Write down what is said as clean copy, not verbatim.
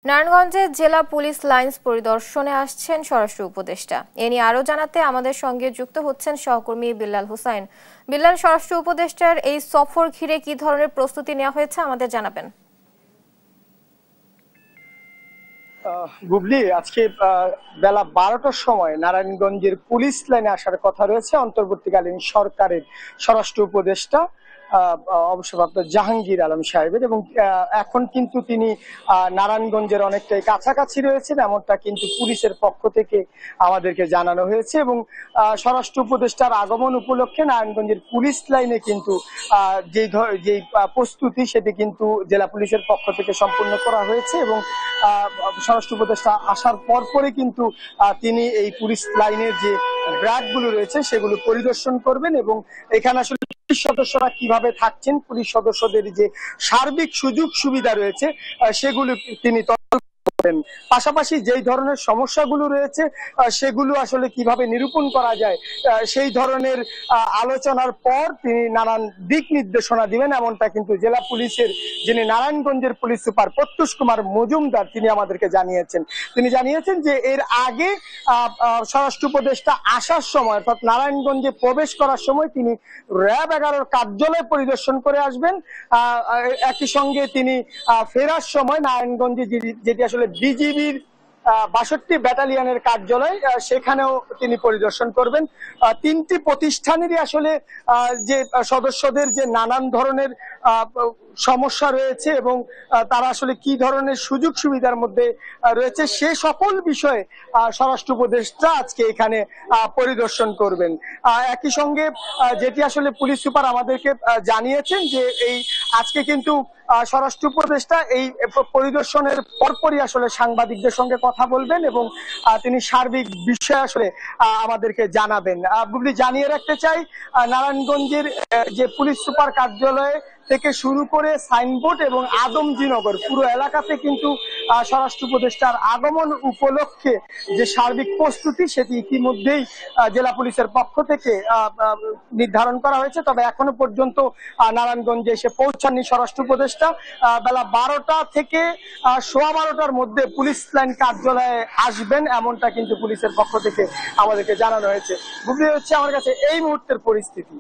নারায়ণগঞ্জে জেলা police lines পরিদর্শনে আসছেন স্বরাষ্ট্র উপদেষ্টা। এ নিয়ে আরো জানাতে আমাদের সঙ্গে যুক্ত হচ্ছেন সহকর্মী বিল্লাল হোসাইন। বিল্লাল, স্বরাষ্ট্র উপদেষ্টার এই সফর ঘিরে কি ধরনের প্রস্তুতি নেওয়া হয়েছে আমাদের জানাবেন। বুবলি, আজকে বেলা 12টার সময় নারায়ণগঞ্জের পুলিশ লাইনে আসার কথা রয়েছে অন্তর্বর্তীকালীন সরকারের স্বরাষ্ট্র উপদেষ্টা অবসরপ্রাপ্ত জাহাঙ্গীর আলম সাহেবের, এবং এখন কিন্তু তিনি নারায়ণগঞ্জের অনেকটাই কাছাকাছি রয়েছেন এমনটা কিন্তু পুলিশের পক্ষ থেকে আমাদেরকে জানানো হয়েছে। এবং স্বরাষ্ট্র উপদেষ্টার আগমন উপলক্ষে নারায়ণগঞ্জের পুলিশ লাইনে কিন্তু যেই প্রস্তুতি সেটি কিন্তু জেলা পুলিশের পক্ষ থেকে সম্পূর্ণ করা হয়েছে। এবং স্বরাষ্ট্র উপদেষ্টা আসার পরপরই কিন্তু তিনি এই পুলিশ লাইনের যে ব্র্যাকগুলো রয়েছে সেগুলো পরিদর্শন করবেন এবং এখানে আসলে পুলিশ সদস্যরা কিভাবে থাকছেন, পুলিশ সদস্যদের যে সার্বিক সুযোগ সুবিধা রয়েছে সেগুলো তিনি পাশাপাশি যেই ধরনের সমস্যাগুলো রয়েছে সেগুলো আসলে কিভাবে নিরূপণ করা যায় সেই ধরনের আলোচনার পর তিনি নানান দিক নির্দেশনা দিবেন এমনটা কিন্তু জেলা পুলিশের যিনি নারায়ণগঞ্জের পুলিশ সুপার প্রত্যুষ কুমার মজুমদার তিনি আমাদেরকে জানিয়েছেন। তিনি জানিয়েছেন যে এর আগে স্বরাষ্ট্র উপদেষ্টা আসার সময় অর্থাৎ নারায়ণগঞ্জে প্রবেশ করার সময় তিনি র্যাব 11 কার্যালয় পরিদর্শন করে আসবেন। একই সঙ্গে তিনি ফেরার সময় নারায়ণগঞ্জে যেটি আসলে বিজিবির ৬২ ব্যাটালিয়নের কার্যালয় সেখানেও তিনি পরিদর্শন করবেন। তিনটি প্রতিষ্ঠানেরই আসলে যে সদস্যদের যে নানান ধরনের সমস্যা রয়েছে এবং তারা আসলে কি ধরনের সুযোগ সুবিধার মধ্যে রয়েছে সে সকল বিষয়ে স্বরাষ্ট্র উপদেষ্টা আজকে এখানে পরিদর্শন করবেন। একই সঙ্গে যেটি আসলে পুলিশ সুপার আমাদেরকে জানিয়েছেন যে এই আজকে কিন্তু স্বরাষ্ট্র উপদেষ্টা এই পরিদর্শনের পরপরই আসলে সাংবাদিকদের সঙ্গে কথা বলবেন এবং তিনি সার্বিক বিষয় আসলে আমাদেরকে জানাবেন। বুবলি, জানিয়ে রাখতে চাই নারায়ণগঞ্জের যে পুলিশ সুপার কার্যালয়ে থেকে শুরু করে সাইনবোর্ড এবং আদমজীনগর পুরো এলাকাতে কিন্তু স্বরাষ্ট্র উপদেষ্টার আগমন উপলক্ষে যে সার্বিক প্রস্তুতি সেটি ইতিমধ্যেই জেলা পুলিশের পক্ষ থেকে নির্ধারণ করা হয়েছে। তবে এখনো পর্যন্ত নারায়ণগঞ্জে এসে পৌঁছাননি স্বরাষ্ট্র উপদেষ্টা। বেলা 12টা থেকে 12:15টার মধ্যে পুলিশ লাইন কার্যালয়ে আসবেন এমনটা কিন্তু পুলিশের পক্ষ থেকে আমাদেরকে জানানো হয়েছে। বুবলি, হচ্ছে আমার কাছে এই মুহূর্তের পরিস্থিতি।